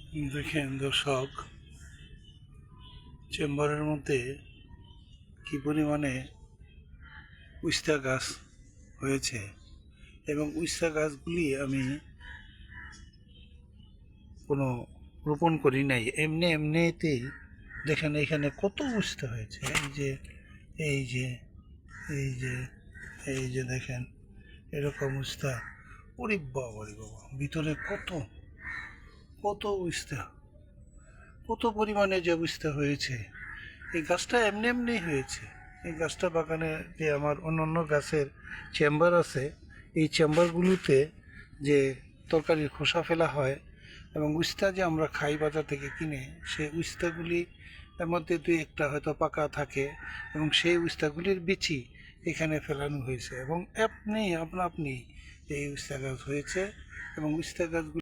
দেখেন দর্শক, চেম্বারের মধ্যে কি পরিমাণে উস্তা গাছ হয়েছে এবং উস্তা গাছগুলি আমি কোনো রোপণ করি নাই, এমনিতেই দেখেন এখানে কত উস্তা হয়েছে। এই যে এই যে এই যে দেখেন এরকম উস্তা। ওরে বাবা রে বাবা, ভিতরে কত কত উস্তা, কত পরিমাণে যে উস্তা হয়েছে। এই গাছটা এমনি হয়েছে। এই গাছটা বাগানে যে আমার অন্যান্য গাছের চেম্বার আছে, এই চেম্বারগুলোতে যে তরকারির খোসা ফেলা হয় এবং উস্তা যে আমরা খাই বাজার থেকে কিনে, সেই উস্তাগুলি এর মধ্যে দুই একটা হয়তো পাকা থাকে এবং সেই উস্তাগুলির বিচি এখানে ফেলানো হয়েছে এবং আপনি এই উস্তা গাছ হয়েছে এবং উস্তা গাছগুলি